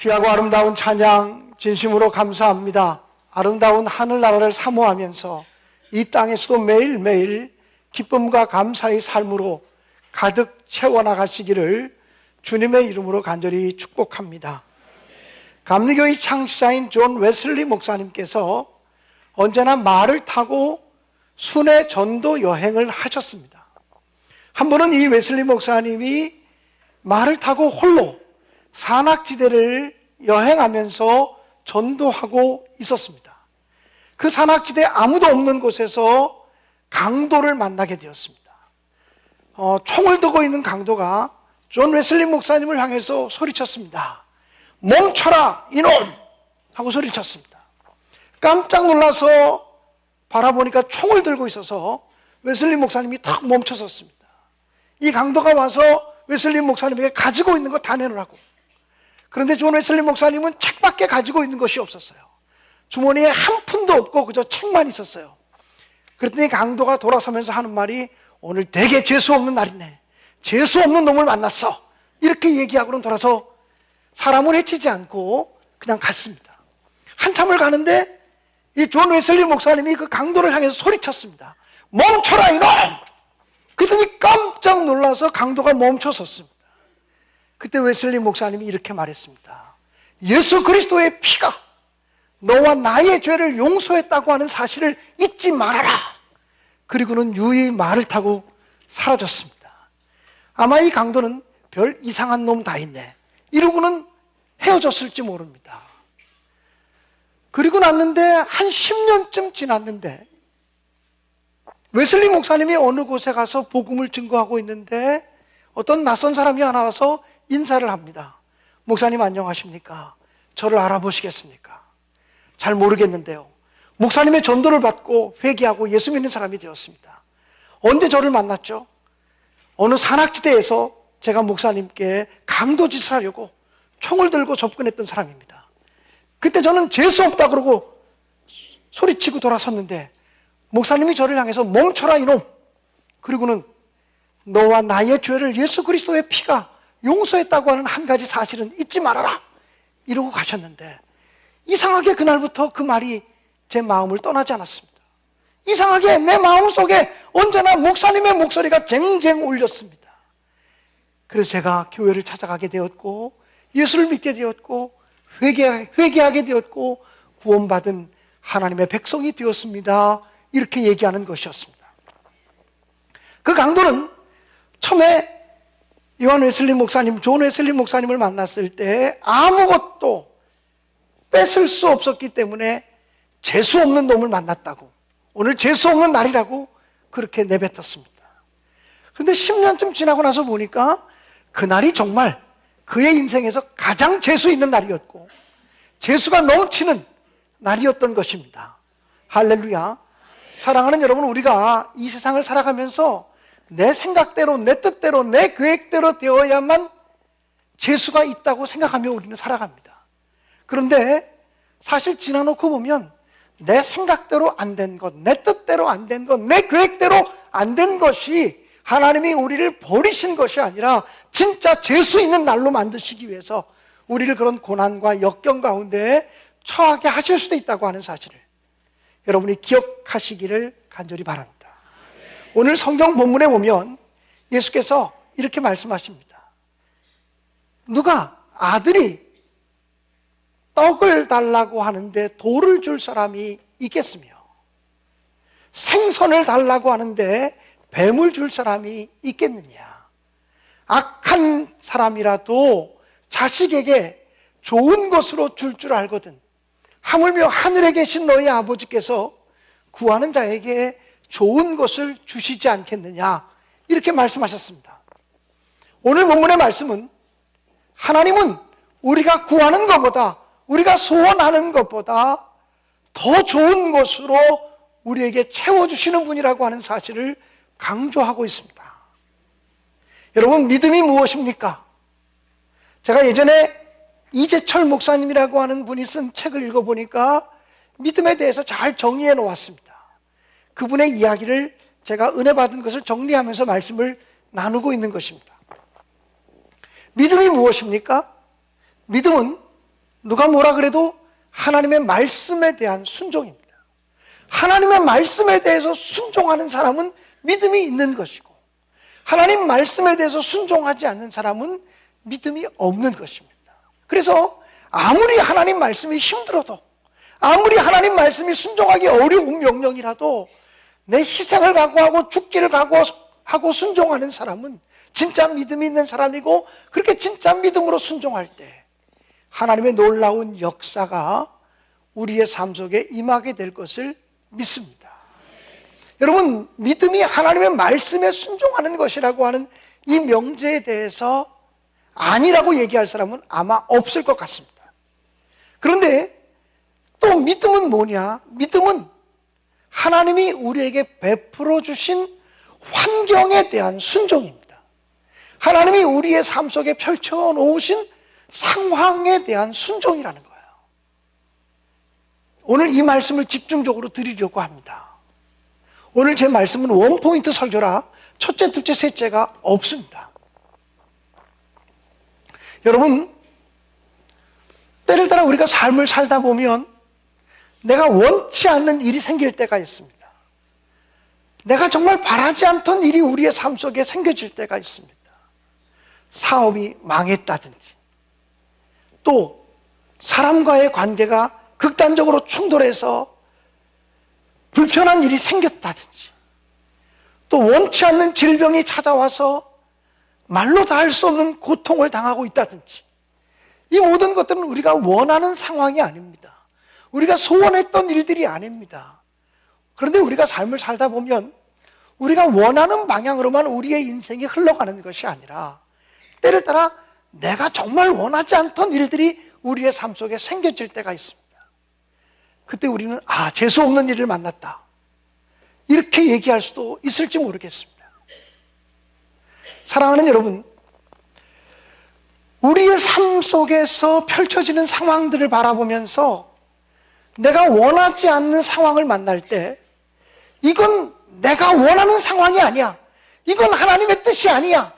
귀하고 아름다운 찬양 진심으로 감사합니다. 아름다운 하늘나라를 사모하면서 이 땅에서도 매일매일 기쁨과 감사의 삶으로 가득 채워나가시기를 주님의 이름으로 간절히 축복합니다. 감리교의 창시자인 존 웨슬리 목사님께서 언제나 말을 타고 순회 전도 여행을 하셨습니다. 한 번은 이 웨슬리 목사님이 말을 타고 홀로 산악지대를 여행하면서 전도하고 있었습니다. 그 산악지대 아무도 없는 곳에서 강도를 만나게 되었습니다. 총을 들고 있는 강도가 존 웨슬리 목사님을 향해서 소리쳤습니다. 멈춰라 이놈! 하고 소리쳤습니다. 깜짝 놀라서 바라보니까 총을 들고 있어서 웨슬리 목사님이 탁 멈춰섰습니다. 이 강도가 와서 웨슬리 목사님에게 가지고 있는 거 다 내놓으라고. 그런데 존 웨슬리 목사님은 책밖에 가지고 있는 것이 없었어요. 주머니에 한 푼도 없고 그저 책만 있었어요. 그랬더니 강도가 돌아서면서 하는 말이 오늘 되게 재수 없는 날이네. 재수 없는 놈을 만났어. 이렇게 얘기하고는 돌아서 사람을 해치지 않고 그냥 갔습니다. 한참을 가는데 이 존 웨슬리 목사님이 그 강도를 향해서 소리쳤습니다. 멈춰라 이놈! 그랬더니 깜짝 놀라서 강도가 멈춰섰습니다. 그때 웨슬리 목사님이 이렇게 말했습니다. 예수 그리스도의 피가 너와 나의 죄를 용서했다고 하는 사실을 잊지 말아라. 그리고는 유유히 말을 타고 사라졌습니다. 아마 이 강도는 별 이상한 놈 다 있네 이러고는 헤어졌을지 모릅니다. 그리고 났는데 한 10년쯤 지났는데 웨슬리 목사님이 어느 곳에 가서 복음을 증거하고 있는데 어떤 낯선 사람이 하나 와서 인사를 합니다. 목사님 안녕하십니까? 저를 알아보시겠습니까? 잘 모르겠는데요. 목사님의 전도를 받고 회개하고 예수 믿는 사람이 되었습니다. 언제 저를 만났죠? 어느 산악지대에서 제가 목사님께 강도짓을 하려고 총을 들고 접근했던 사람입니다. 그때 저는 재수 없다 그러고 소리치고 돌아섰는데 목사님이 저를 향해서 멈춰라 이놈! 그리고는 너와 나의 죄를 예수 그리스도의 피가 용서했다고 하는 한 가지 사실은 잊지 말아라! 이러고 가셨는데 이상하게 그날부터 그 말이 제 마음을 떠나지 않았습니다. 이상하게 내 마음속에 언제나 목사님의 목소리가 쟁쟁 울렸습니다. 그래서 제가 교회를 찾아가게 되었고 예수를 믿게 되었고 회개하게 되었고 구원받은 하나님의 백성이 되었습니다. 이렇게 얘기하는 것이었습니다. 그 강도는 처음에 요한 웨슬리 목사님, 존 웨슬리 목사님을 만났을 때 아무것도 뺏을 수 없었기 때문에 재수 없는 놈을 만났다고, 오늘 재수 없는 날이라고 그렇게 내뱉었습니다. 그런데 10년쯤 지나고 나서 보니까 그날이 정말 그의 인생에서 가장 재수 있는 날이었고 재수가 넘치는 날이었던 것입니다. 할렐루야. 사랑하는 여러분, 우리가 이 세상을 살아가면서 내 생각대로, 내 뜻대로, 내 계획대로 되어야만 재수가 있다고 생각하며 우리는 살아갑니다. 그런데 사실 지나놓고 보면 내 생각대로 안 된 것, 내 뜻대로 안 된 것, 내 계획대로 안 된 것이 하나님이 우리를 버리신 것이 아니라 진짜 재수 있는 날로 만드시기 위해서 우리를 그런 고난과 역경 가운데 처하게 하실 수도 있다고 하는 사실을 여러분이 기억하시기를 간절히 바랍니다. 오늘 성경 본문에 보면 예수께서 이렇게 말씀하십니다. 누가 아들이 떡을 달라고 하는데 돌을 줄 사람이 있겠으며 생선을 달라고 하는데 뱀을 줄 사람이 있겠느냐. 악한 사람이라도 자식에게 좋은 것으로 줄 줄 알거든 하물며 하늘에 계신 너희 아버지께서 구하는 자에게 좋은 것을 주시지 않겠느냐. 이렇게 말씀하셨습니다. 오늘 본문의 말씀은 하나님은 우리가 구하는 것보다, 우리가 소원하는 것보다 더 좋은 것으로 우리에게 채워주시는 분이라고 하는 사실을 강조하고 있습니다. 여러분, 믿음이 무엇입니까? 제가 예전에 이재철 목사님이라고 하는 분이 쓴 책을 읽어보니까 믿음에 대해서 잘 정리해 놓았습니다. 그분의 이야기를 제가 은혜 받은 것을 정리하면서 말씀을 나누고 있는 것입니다. 믿음이 무엇입니까? 믿음은 누가 뭐라 그래도 하나님의 말씀에 대한 순종입니다. 하나님의 말씀에 대해서 순종하는 사람은 믿음이 있는 것이고, 하나님 말씀에 대해서 순종하지 않는 사람은 믿음이 없는 것입니다. 그래서 아무리 하나님 말씀이 힘들어도, 아무리 하나님 말씀이 순종하기 어려운 명령이라도 내 희생을 각오하고 죽기를 각오하고 순종하는 사람은 진짜 믿음이 있는 사람이고, 그렇게 진짜 믿음으로 순종할 때 하나님의 놀라운 역사가 우리의 삶 속에 임하게 될 것을 믿습니다. 여러분, 믿음이 하나님의 말씀에 순종하는 것이라고 하는 이 명제에 대해서 아니라고 얘기할 사람은 아마 없을 것 같습니다. 그런데 또 믿음은 뭐냐? 믿음은 하나님이 우리에게 베풀어 주신 환경에 대한 순종입니다. 하나님이 우리의 삶 속에 펼쳐 놓으신 상황에 대한 순종이라는 거예요. 오늘 이 말씀을 집중적으로 드리려고 합니다. 오늘 제 말씀은 원포인트 설교라 첫째, 둘째, 셋째가 없습니다. 여러분, 때를 따라 우리가 삶을 살다 보면 내가 원치 않는 일이 생길 때가 있습니다. 내가 정말 바라지 않던 일이 우리의 삶 속에 생겨질 때가 있습니다. 사업이 망했다든지, 또 사람과의 관계가 극단적으로 충돌해서 불편한 일이 생겼다든지, 또 원치 않는 질병이 찾아와서 말로 다 할 수 없는 고통을 당하고 있다든지, 이 모든 것들은 우리가 원하는 상황이 아닙니다. 우리가 소원했던 일들이 아닙니다. 그런데 우리가 삶을 살다 보면 우리가 원하는 방향으로만 우리의 인생이 흘러가는 것이 아니라 때를 따라 내가 정말 원하지 않던 일들이 우리의 삶 속에 생겨질 때가 있습니다. 그때 우리는 재수없는 일을 만났다, 이렇게 얘기할 수도 있을지 모르겠습니다. 사랑하는 여러분, 우리의 삶 속에서 펼쳐지는 상황들을 바라보면서 내가 원하지 않는 상황을 만날 때 이건 내가 원하는 상황이 아니야, 이건 하나님의 뜻이 아니야,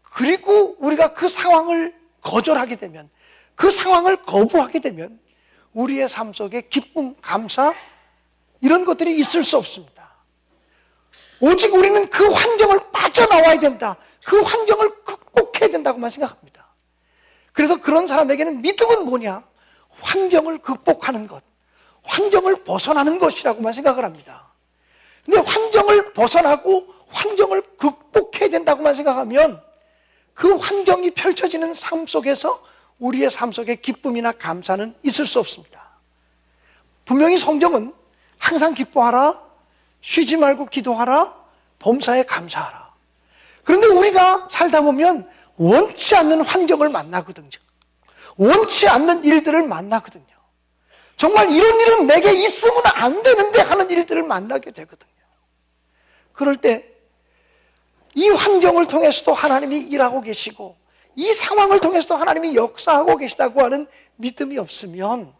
그리고 우리가 그 상황을 거절하게 되면, 그 상황을 거부하게 되면 우리의 삶 속에 기쁨, 감사, 이런 것들이 있을 수 없습니다. 오직 우리는 그 환경을 빠져나와야 된다, 그 환경을 극복해야 된다고만 생각합니다. 그래서 그런 사람에게는 믿음은 뭐냐? 환경을 극복하는 것, 환경을 벗어나는 것이라고만 생각을 합니다. 근데 환경을 벗어나고 환경을 극복해야 된다고만 생각하면 그 환경이 펼쳐지는 삶 속에서 우리의 삶 속에 기쁨이나 감사는 있을 수 없습니다. 분명히 성경은 항상 기뻐하라, 쉬지 말고 기도하라, 범사에 감사하라. 그런데 우리가 살다 보면 원치 않는 환경을 만나거든요. 원치 않는 일들을 만나거든요. 정말 이런 일은 내게 있으면 안 되는데 하는 일들을 만나게 되거든요. 그럴 때 이 환경을 통해서도 하나님이 일하고 계시고, 이 상황을 통해서도 하나님이 역사하고 계시다고 하는 믿음이 없으면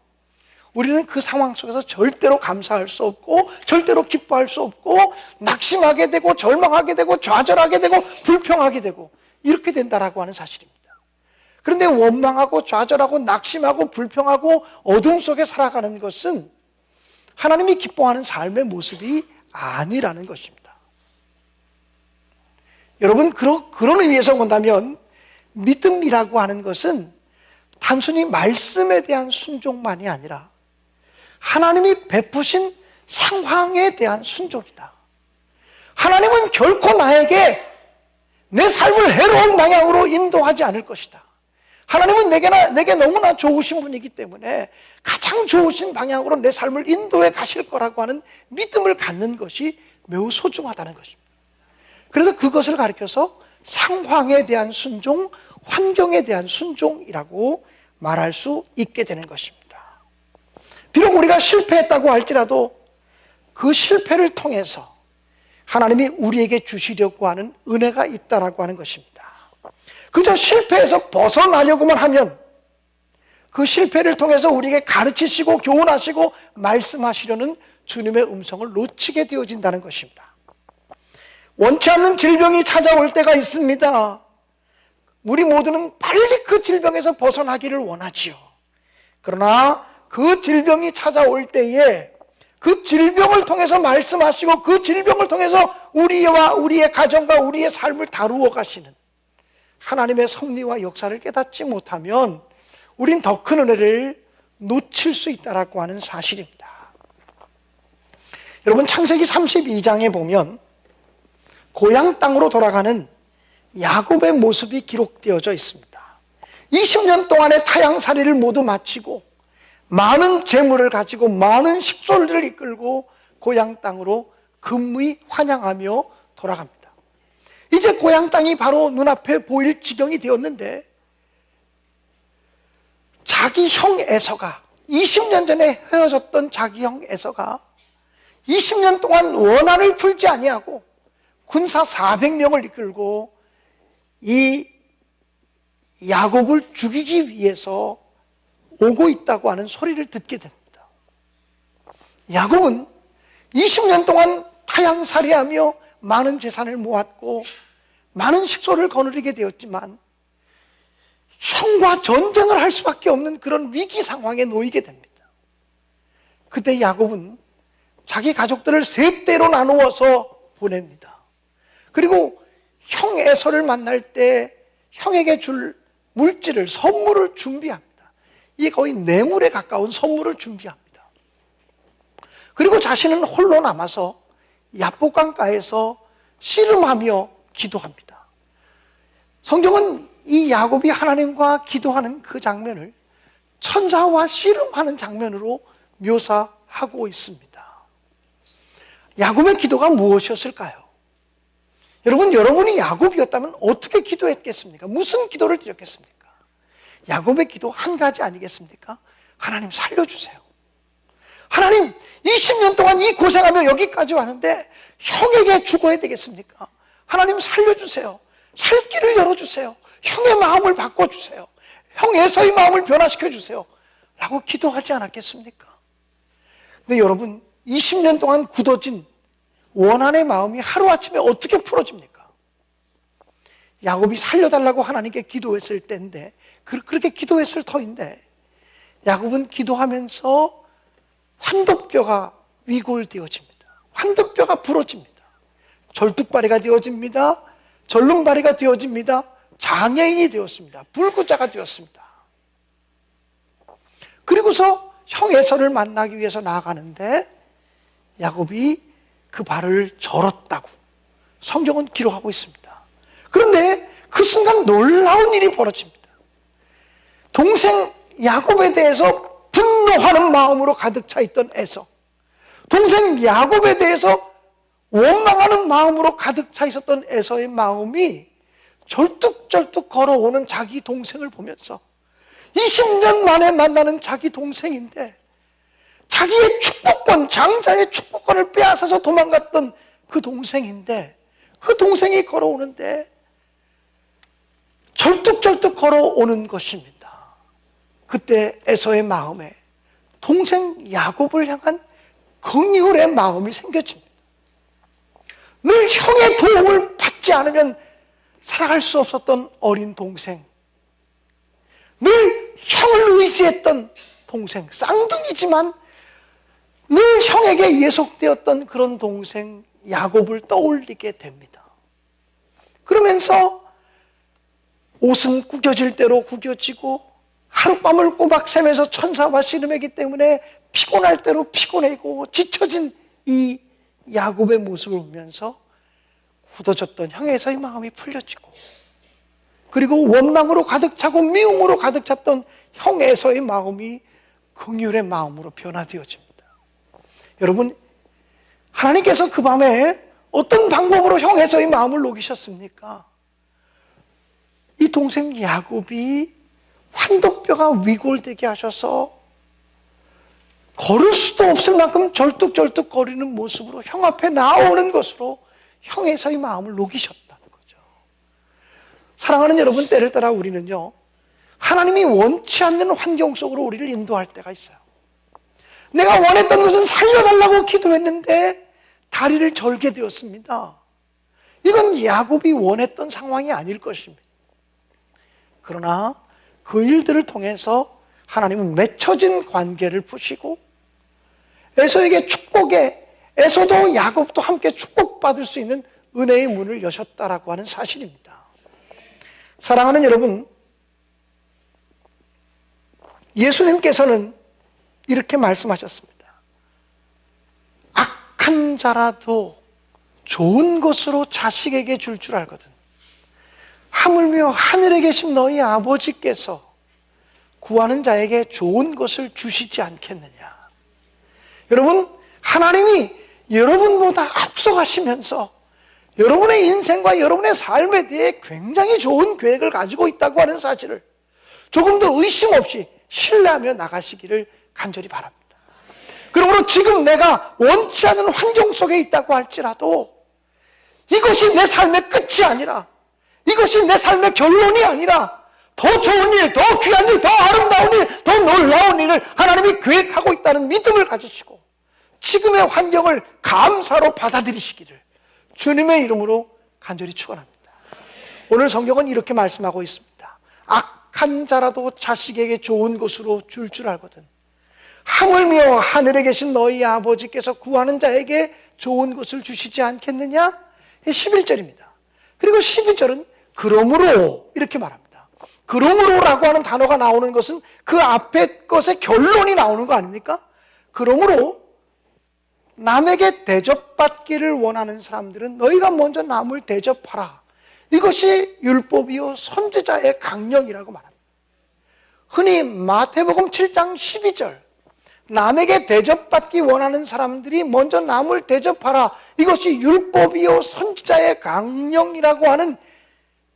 우리는 그 상황 속에서 절대로 감사할 수 없고, 절대로 기뻐할 수 없고, 낙심하게 되고, 절망하게 되고, 좌절하게 되고, 불평하게 되고, 이렇게 된다라고 하는 사실입니다. 그런데 원망하고 좌절하고 낙심하고 불평하고 어둠 속에 살아가는 것은 하나님이 기뻐하는 삶의 모습이 아니라는 것입니다. 여러분, 그런 의미에서 본다면 믿음이라고 하는 것은 단순히 말씀에 대한 순종만이 아니라 하나님이 베푸신 상황에 대한 순종이다. 하나님은 결코 나에게 내 삶을 해로운 방향으로 인도하지 않을 것이다. 하나님은 내게 너무나 좋으신 분이기 때문에 가장 좋으신 방향으로 내 삶을 인도해 가실 거라고 하는 믿음을 갖는 것이 매우 소중하다는 것입니다. 그래서 그것을 가리켜서 상황에 대한 순종, 환경에 대한 순종이라고 말할 수 있게 되는 것입니다. 비록 우리가 실패했다고 할지라도 그 실패를 통해서 하나님이 우리에게 주시려고 하는 은혜가 있다라고 하는 것입니다. 그저 실패해서 벗어나려고만 하면 그 실패를 통해서 우리에게 가르치시고 교훈하시고 말씀하시려는 주님의 음성을 놓치게 되어진다는 것입니다. 원치 않는 질병이 찾아올 때가 있습니다. 우리 모두는 빨리 그 질병에서 벗어나기를 원하지요. 그러나 그 질병이 찾아올 때에 그 질병을 통해서 말씀하시고 그 질병을 통해서 우리와 우리의 가정과 우리의 삶을 다루어 가시는 하나님의 섭리와 역사를 깨닫지 못하면 우린 더 큰 은혜를 놓칠 수 있다라고 하는 사실입니다. 여러분, 창세기 32장에 보면 고향 땅으로 돌아가는 야곱의 모습이 기록되어져 있습니다. 20년 동안의 타향살이를 모두 마치고 많은 재물을 가지고 많은 식솔들을 이끌고 고향 땅으로 금이 환영하며 돌아갑니다. 이제 고향 땅이 바로 눈앞에 보일 지경이 되었는데 자기 형 에서가 20년 전에 헤어졌던 자기 형 에서가 20년 동안 원한을 풀지 아니하고 군사 400명을 이끌고 이 야곱을 죽이기 위해서 오고 있다고 하는 소리를 듣게 됩니다. 야곱은 20년 동안 타향살이하며 많은 재산을 모았고 많은 식소를 거느리게 되었지만 형과 전쟁을 할 수밖에 없는 그런 위기 상황에 놓이게 됩니다. 그때 야곱은 자기 가족들을 세 대로 나누어서 보냅니다. 그리고 형 에서를 만날 때 형에게 줄 물질을, 선물을 준비합니다. 이게 거의 뇌물에 가까운 선물을 준비합니다. 그리고 자신은 홀로 남아서 야복강가에서 씨름하며 기도합니다. 성경은 이 야곱이 하나님과 기도하는 그 장면을 천사와 씨름하는 장면으로 묘사하고 있습니다. 야곱의 기도가 무엇이었을까요? 여러분이 야곱이었다면 어떻게 기도했겠습니까? 무슨 기도를 드렸겠습니까? 야곱의 기도 한 가지 아니겠습니까? 하나님 살려주세요. 하나님, 20년 동안 이 고생하며 여기까지 왔는데 형에게 죽어야 되겠습니까? 하나님 살려주세요. 살 길을 열어주세요. 형의 마음을 바꿔주세요. 형 에서의 마음을 변화시켜주세요. 라고 기도하지 않았겠습니까? 근데 여러분, 20년 동안 굳어진 원한의 마음이 하루아침에 어떻게 풀어집니까? 야곱이 살려달라고 하나님께 기도했을 때인데, 그렇게 기도했을 터인데 야곱은 기도하면서 환도뼈가 위골되어집니다. 환도뼈가 부러집니다. 절뚝발이가 되어집니다. 절름발이가 되어집니다. 장애인이 되었습니다. 불구자가 되었습니다. 그리고서 형 에서를 만나기 위해서 나아가는데 야곱이 그 발을 절었다고 성경은 기록하고 있습니다. 그런데 그 순간 놀라운 일이 벌어집니다. 동생 야곱에 대해서 분노하는 마음으로 가득 차 있던 에서, 동생 야곱에 대해서 원망하는 마음으로 가득 차 있었던 에서의 마음이 절뚝절뚝 걸어오는 자기 동생을 보면서 20년 만에 만나는 자기 동생인데 자기의 축복권, 장자의 축복권을 빼앗아서 도망갔던 그 동생인데 그 동생이 걸어오는데 절뚝절뚝 걸어오는 것입니다. 그때 에서의 마음에 동생 야곱을 향한 긍휼의 마음이 생겨집니다. 늘 형의 도움을 받지 않으면 살아갈 수 없었던 어린 동생, 늘 형을 의지했던 동생, 쌍둥이지만 늘 형에게 예속되었던 그런 동생 야곱을 떠올리게 됩니다. 그러면서 옷은 구겨질 대로 구겨지고 하룻밤을 꼬박 새면서 천사와 씨름했기 때문에 피곤할 대로 피곤해고 지쳐진 이 야곱의 모습을 보면서 굳어졌던 형에서의 마음이 풀려지고, 그리고 원망으로 가득 차고 미움으로 가득 찼던 형에서의 마음이 긍휼의 마음으로 변화되어집니다. 여러분, 하나님께서 그 밤에 어떤 방법으로 형에서의 마음을 녹이셨습니까? 이 동생 야곱이 환도뼈가 위골되게 하셔서 걸을 수도 없을 만큼 절뚝절뚝 거리는 모습으로 형 앞에 나오는 것으로 형에서의 마음을 녹이셨다는 거죠. 사랑하는 여러분, 때를 따라 우리는요, 하나님이 원치 않는 환경 속으로 우리를 인도할 때가 있어요. 내가 원했던 것은 살려달라고 기도했는데 다리를 절게 되었습니다. 이건 야곱이 원했던 상황이 아닐 것입니다. 그러나 그 일들을 통해서 하나님은 맺혀진 관계를 푸시고 에서에게 축복에 에서도 야곱도 함께 축복받을 수 있는 은혜의 문을 여셨다라고 하는 사실입니다. 사랑하는 여러분, 예수님께서는 이렇게 말씀하셨습니다. 악한 자라도 좋은 것으로 자식에게 줄 줄 알거든. 하물며 하늘에 계신 너희 아버지께서 구하는 자에게 좋은 것을 주시지 않겠느냐. 여러분, 하나님이 여러분보다 앞서가시면서 여러분의 인생과 여러분의 삶에 대해 굉장히 좋은 계획을 가지고 있다고 하는 사실을 조금 더 의심 없이 신뢰하며 나가시기를 간절히 바랍니다. 그러므로 지금 내가 원치 않은 환경 속에 있다고 할지라도 이것이 내 삶의 끝이 아니라, 이것이 내 삶의 결론이 아니라 더 좋은 일, 더 귀한 일, 더 아름다운 일, 더 놀라운 일을 하나님이 계획하고 있다는 믿음을 가지시고 지금의 환경을 감사로 받아들이시기를 주님의 이름으로 간절히 축원합니다. 오늘 성경은 이렇게 말씀하고 있습니다. 악한 자라도 자식에게 좋은 것으로 줄 줄 알거든. 하물며 하늘에 계신 너희 아버지께서 구하는 자에게 좋은 것을 주시지 않겠느냐? 11절입니다. 그리고 12절은 그러므로 이렇게 말합니다. 그러므로라고 하는 단어가 나오는 것은 그 앞에 것의 결론이 나오는 거 아닙니까? 그러므로 남에게 대접받기를 원하는 사람들은 너희가 먼저 남을 대접하라. 이것이 율법이요 선지자의 강령이라고 말합니다. 흔히 마태복음 7장 12절, 남에게 대접받기 원하는 사람들이 먼저 남을 대접하라. 이것이 율법이요 선지자의 강령이라고 하는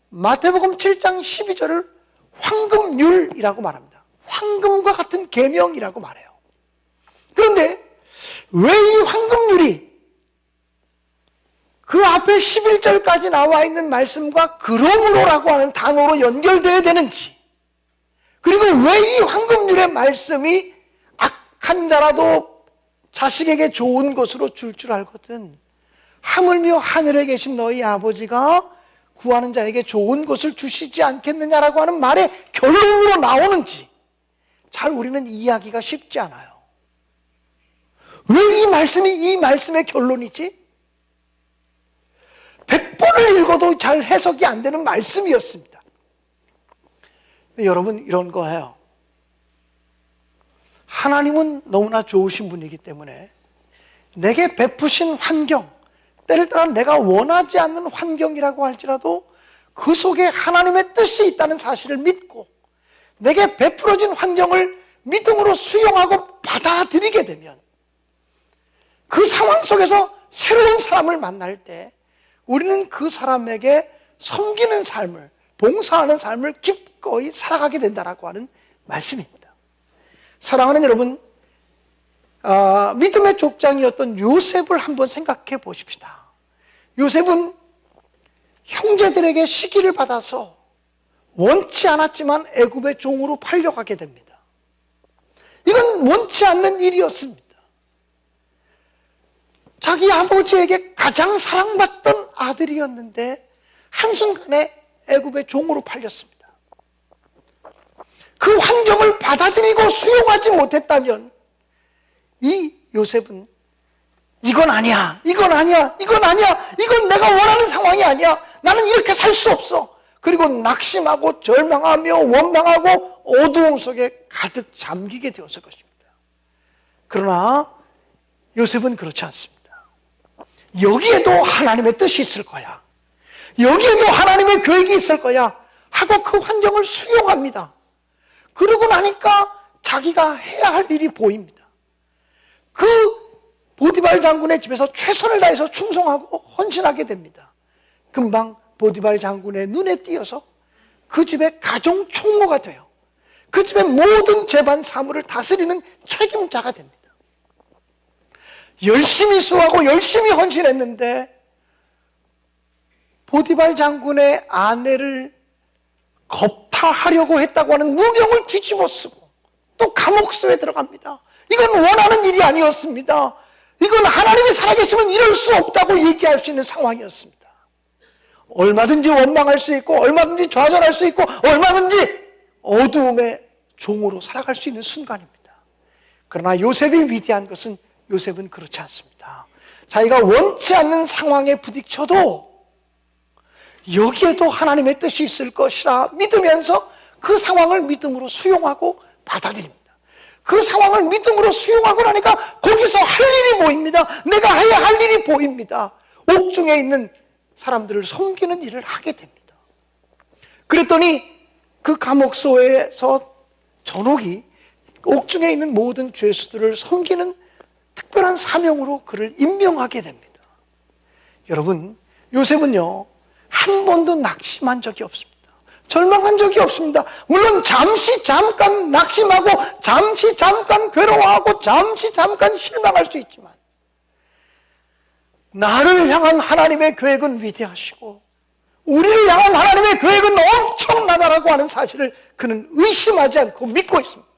마태복음 7장 12절을 황금률이라고 말합니다. 황금과 같은 계명이라고 말해요. 그런데 왜 이 황금률이 그 앞에 11절까지 나와 있는 말씀과 그러므로라고 하는 단어로 연결되어야 되는지, 그리고 왜 이 황금률의 말씀이 악한 자라도 자식에게 좋은 것으로 줄 줄 알거든 하물며 하늘에 계신 너희 아버지가 구하는 자에게 좋은 것을 주시지 않겠느냐라고 하는 말의 결론으로 나오는지 잘 우리는 이해하기가 쉽지 않아요. 왜 이 말씀이 이 말씀의 결론이지? 100번을 읽어도 잘 해석이 안 되는 말씀이었습니다. 여러분, 이런 거예요. 하나님은 너무나 좋으신 분이기 때문에 내게 베푸신 환경, 때를 따라 내가 원하지 않는 환경이라고 할지라도 그 속에 하나님의 뜻이 있다는 사실을 믿고 내게 베풀어진 환경을 믿음으로 수용하고 받아들이게 되면 그 상황 속에서 새로운 사람을 만날 때 우리는 그 사람에게 섬기는 삶을, 봉사하는 삶을 기꺼이 살아가게 된다라고 하는 말씀입니다. 사랑하는 여러분, 믿음의 족장이었던 요셉을 한번 생각해 보십시다. 요셉은 형제들에게 시기를 받아서 원치 않았지만 애굽의 종으로 팔려가게 됩니다. 이건 원치 않는 일이었습니다. 자기 아버지에게 가장 사랑받던 아들이었는데 한순간에 애굽의 종으로 팔렸습니다. 그 환경을 받아들이고 수용하지 못했다면 이 요셉은 이건 아니야, 이건 아니야, 이건 아니야, 이건 내가 원하는 상황이 아니야, 나는 이렇게 살 수 없어, 그리고 낙심하고 절망하며 원망하고 어두움 속에 가득 잠기게 되었을 것입니다. 그러나 요셉은 그렇지 않습니다. 여기에도 하나님의 뜻이 있을 거야, 여기에도 하나님의 계획이 있을 거야 하고 그 환경을 수용합니다. 그러고 나니까 자기가 해야 할 일이 보입니다. 그 보디발 장군의 집에서 최선을 다해서 충성하고 헌신하게 됩니다. 금방 보디발 장군의 눈에 띄어서 그 집의 가정 총무가 돼요. 그 집의 모든 재반 사물을 다스리는 책임자가 됩니다. 열심히 수고하고 열심히 헌신했는데 보디발 장군의 아내를 겁탈하려고 했다고 하는 누명을 뒤집어 쓰고 또 감옥소에 들어갑니다. 이건 원하는 일이 아니었습니다. 이건 하나님이 살아계시면 이럴 수 없다고 얘기할 수 있는 상황이었습니다. 얼마든지 원망할 수 있고 얼마든지 좌절할 수 있고 얼마든지 어두움에 종으로 살아갈 수 있는 순간입니다. 그러나 요셉이 위대한 것은 요셉은 그렇지 않습니다. 자기가 원치 않는 상황에 부딪혀도 여기에도 하나님의 뜻이 있을 것이라 믿으면서 그 상황을 믿음으로 수용하고 받아들입니다. 그 상황을 믿음으로 수용하고 나니까 거기서 할 일이 보입니다. 내가 해야 할 일이 보입니다. 옥중에 있는 사람들을 섬기는 일을 하게 됩니다. 그랬더니 그 감옥소에서 전옥이 옥중에 있는 모든 죄수들을 섬기는 특별한 사명으로 그를 임명하게 됩니다. 여러분, 요셉은요 한 번도 낙심한 적이 없습니다. 절망한 적이 없습니다. 물론 잠시 잠깐 낙심하고 잠시 잠깐 괴로워하고 잠시 잠깐 실망할 수 있지만 나를 향한 하나님의 계획은 위대하시고 우리를 향한 하나님의 계획은 엄청나다라고 하는 사실을 그는 의심하지 않고 믿고 있습니다.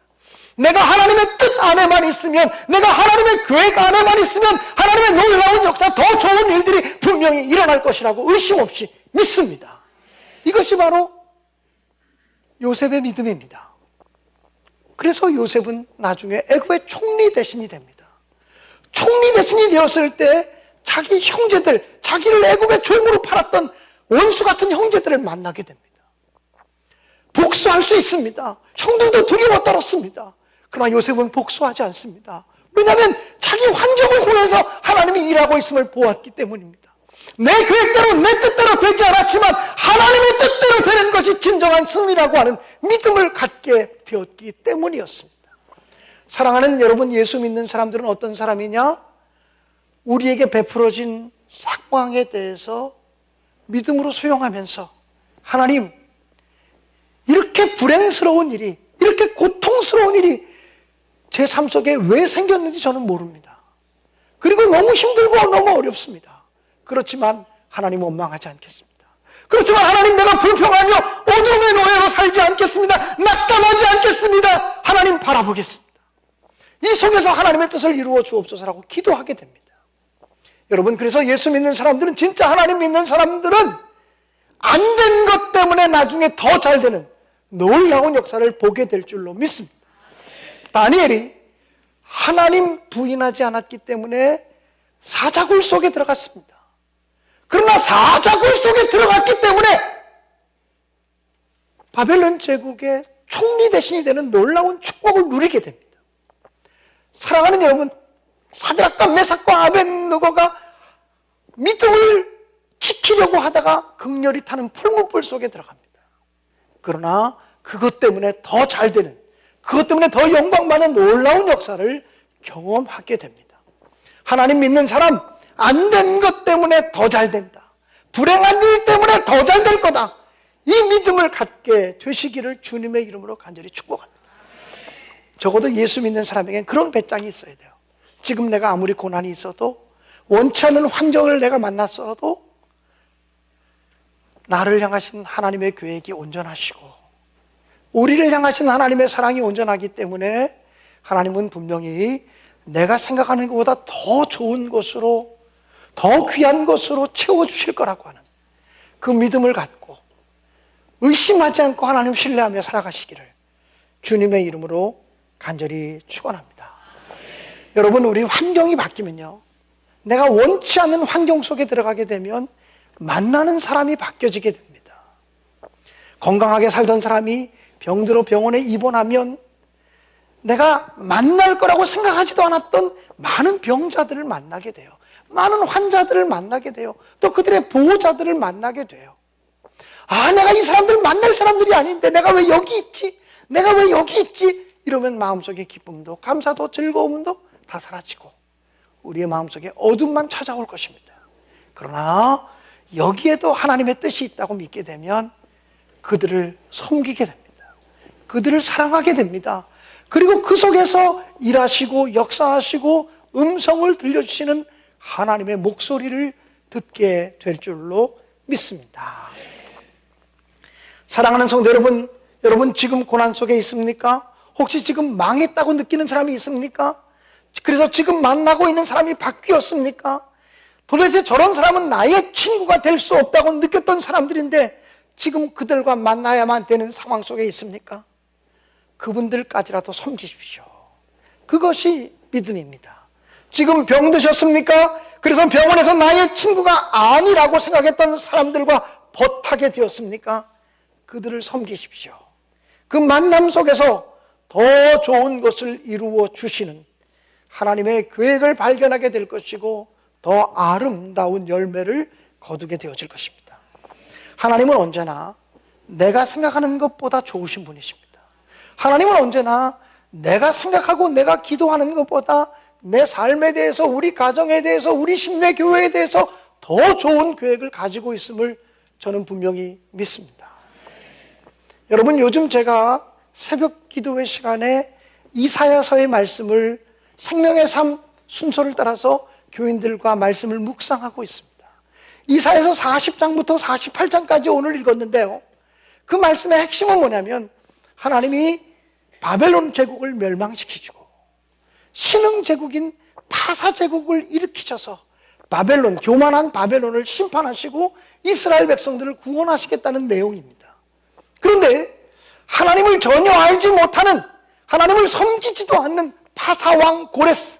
내가 하나님의 뜻 안에만 있으면, 내가 하나님의 계획 안에만 있으면 하나님의 놀라운 역사, 더 좋은 일들이 분명히 일어날 것이라고 의심 없이 믿습니다. 이것이 바로 요셉의 믿음입니다. 그래서 요셉은 나중에 애굽의 총리 대신이 됩니다. 총리 대신이 되었을 때 자기 형제들, 자기를 애굽의 종으로 팔았던 원수 같은 형제들을 만나게 됩니다. 복수할 수 있습니다. 형들도 두려워 떨었습니다. 그러나 요셉은 복수하지 않습니다. 왜냐하면 자기 환경을 통해서 하나님이 일하고 있음을 보았기 때문입니다. 내 계획대로 내 뜻대로 되지 않았지만 하나님의 뜻대로 되는 것이 진정한 승리라고 하는 믿음을 갖게 되었기 때문이었습니다. 사랑하는 여러분, 예수 믿는 사람들은 어떤 사람이냐? 우리에게 베풀어진 상황에 대해서 믿음으로 수용하면서 하나님, 이렇게 불행스러운 일이, 이렇게 고통스러운 일이 제 삶 속에 왜 생겼는지 저는 모릅니다. 그리고 너무 힘들고 너무 어렵습니다. 그렇지만 하나님 원망하지 않겠습니다. 그렇지만 하나님, 내가 불평하며 어둠의 노예로 살지 않겠습니다. 낙담하지 않겠습니다. 하나님 바라보겠습니다. 이 속에서 하나님의 뜻을 이루어 주옵소서라고 기도하게 됩니다. 여러분, 그래서 예수 믿는 사람들은, 진짜 하나님 믿는 사람들은 안 된 것 때문에 나중에 더 잘 되는 놀라운 역사를 보게 될 줄로 믿습니다. 다니엘이 하나님 부인하지 않았기 때문에 사자굴 속에 들어갔습니다. 그러나 사자굴 속에 들어갔기 때문에 바벨론 제국의 총리 대신이 되는 놀라운 축복을 누리게 됩니다. 사랑하는 여러분, 사드락과 메삭과 아벳느고가 믿음을 지키려고 하다가 극렬히 타는 풀무불 속에 들어갑니다. 그러나 그것 때문에 더 잘 되는, 그것 때문에 더 영광받는 놀라운 역사를 경험하게 됩니다. 하나님 믿는 사람, 안 된 것 때문에 더 잘 된다, 불행한 일 때문에 더 잘 될 거다, 이 믿음을 갖게 되시기를 주님의 이름으로 간절히 축복합니다. 적어도 예수 믿는 사람에게는 그런 배짱이 있어야 돼요. 지금 내가 아무리 고난이 있어도, 원치 않는 환경을 내가 만났어도 나를 향하신 하나님의 계획이 온전하시고 우리를 향하신 하나님의 사랑이 온전하기 때문에 하나님은 분명히 내가 생각하는 것보다 더 좋은 것으로, 더 귀한 것으로 채워주실 거라고 하는 그 믿음을 갖고 의심하지 않고 하나님 신뢰하며 살아가시기를 주님의 이름으로 간절히 축원합니다. 여러분, 우리 환경이 바뀌면요, 내가 원치 않는 환경 속에 들어가게 되면 만나는 사람이 바뀌어지게 됩니다. 건강하게 살던 사람이 병들어 병원에 입원하면 내가 만날 거라고 생각하지도 않았던 많은 병자들을 만나게 돼요. 많은 환자들을 만나게 돼요. 또 그들의 보호자들을 만나게 돼요. 아, 내가 이 사람들 만날 사람들이 아닌데 내가 왜 여기 있지? 내가 왜 여기 있지? 이러면 마음속의 기쁨도 감사도 즐거움도 다 사라지고 우리의 마음속에 어둠만 찾아올 것입니다. 그러나 여기에도 하나님의 뜻이 있다고 믿게 되면 그들을 섬기게 됩니다. 그들을 사랑하게 됩니다. 그리고 그 속에서 일하시고 역사하시고 음성을 들려주시는 하나님의 목소리를 듣게 될 줄로 믿습니다. 사랑하는 성도 여러분, 여러분 지금 고난 속에 있습니까? 혹시 지금 망했다고 느끼는 사람이 있습니까? 그래서 지금 만나고 있는 사람이 바뀌었습니까? 도대체 저런 사람은 나의 친구가 될 수 없다고 느꼈던 사람들인데 지금 그들과 만나야만 되는 상황 속에 있습니까? 그분들까지라도 섬기십시오. 그것이 믿음입니다. 지금 병드셨습니까? 그래서 병원에서 나의 친구가 아니라고 생각했던 사람들과 벗하게 되었습니까? 그들을 섬기십시오. 그 만남 속에서 더 좋은 것을 이루어 주시는 하나님의 계획을 발견하게 될 것이고 더 아름다운 열매를 거두게 되어질 것입니다. 하나님은 언제나 내가 생각하는 것보다 좋으신 분이십니다. 하나님은 언제나 내가 생각하고 내가 기도하는 것보다 내 삶에 대해서, 우리 가정에 대해서, 우리 신내 교회에 대해서 더 좋은 계획을 가지고 있음을 저는 분명히 믿습니다. 여러분, 요즘 제가 새벽 기도회 시간에 이사야서의 말씀을 생명의 삶 순서를 따라서 교인들과 말씀을 묵상하고 있습니다. 이사야서 40장부터 48장까지 오늘 읽었는데요, 그 말씀의 핵심은 뭐냐면 하나님이 바벨론 제국을 멸망시키시고 신흥 제국인 파사 제국을 일으키셔서 바벨론, 교만한 바벨론을 심판하시고 이스라엘 백성들을 구원하시겠다는 내용입니다. 그런데 하나님을 전혀 알지 못하는, 하나님을 섬기지도 않는 파사왕 고레스,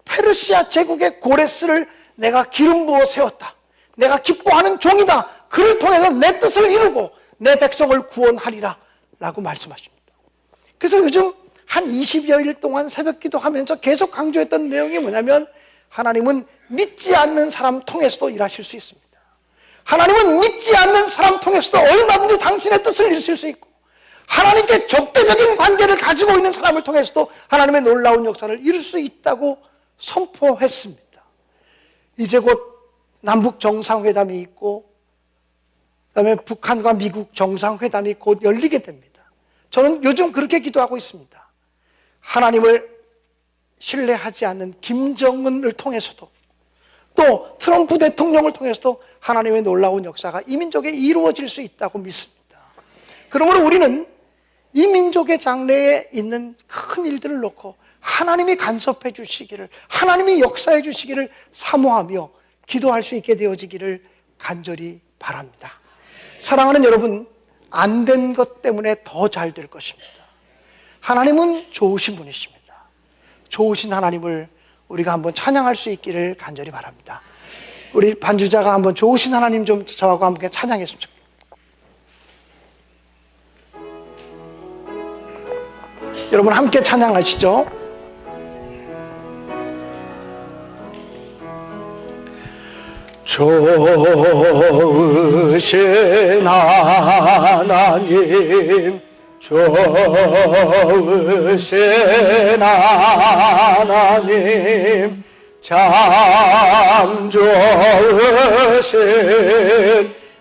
페르시아 제국의 고레스를 내가 기름 부어 세웠다, 내가 기뻐하는 종이다, 그를 통해서 내 뜻을 이루고 내 백성을 구원하리라 라고 말씀하십니다. 그래서 요즘 한 20여일 동안 새벽 기도하면서 계속 강조했던 내용이 뭐냐면 하나님은 믿지 않는 사람 통해서도 일하실 수 있습니다. 하나님은 믿지 않는 사람 통해서도 얼마든지 당신의 뜻을 이루실 수 있고, 하나님께 적대적인 관계를 가지고 있는 사람을 통해서도 하나님의 놀라운 역사를 이룰 수 있다고 선포했습니다. 이제 곧 남북 정상회담이 있고 그다음에 북한과 미국 정상회담이 곧 열리게 됩니다. 저는 요즘 그렇게 기도하고 있습니다. 하나님을 신뢰하지 않는 김정은을 통해서도, 또 트럼프 대통령을 통해서도 하나님의 놀라운 역사가 이 민족에 이루어질 수 있다고 믿습니다. 그러므로 우리는 이 민족의 장래에 있는 큰 일들을 놓고 하나님이 간섭해 주시기를, 하나님이 역사해 주시기를 사모하며 기도할 수 있게 되어지기를 간절히 바랍니다. 사랑하는 여러분, 안 된 것 때문에 더 잘 될 것입니다. 하나님은 좋으신 분이십니다. 좋으신 하나님을 우리가 한번 찬양할 수 있기를 간절히 바랍니다. 우리 반주자가 한번 좋으신 하나님 좀 저하고 함께 찬양했으면 좋겠습니다. 여러분 함께 찬양하시죠. 좋으신 하나님, 좋으신 하나님, 참 좋으신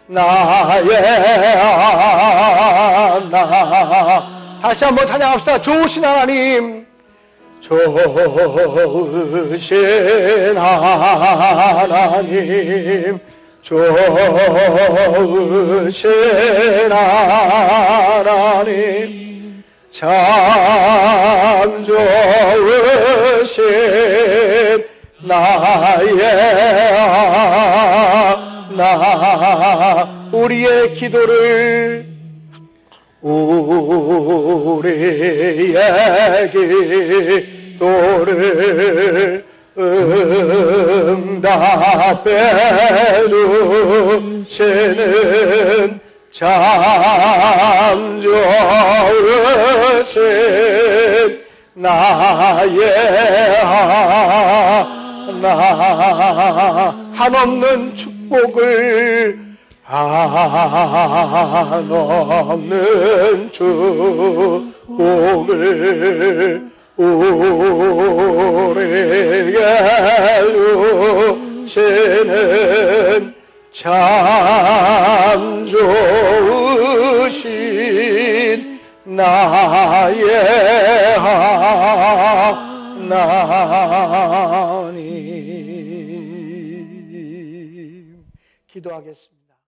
나의 하나. 다시 한번 찬양합시다. 좋으신 하나님, 좋으신 하나님, 좋으신 하나님, 참 좋으신 나의 하나. 우리의 기도를, 우리의 기도를 응답해 주시는 참 좋으신 나의 하나. 한없는 축복을, 한없는 축복을 우리에게 주시는 참 좋으신 나의 하나님. 기도하겠습니다.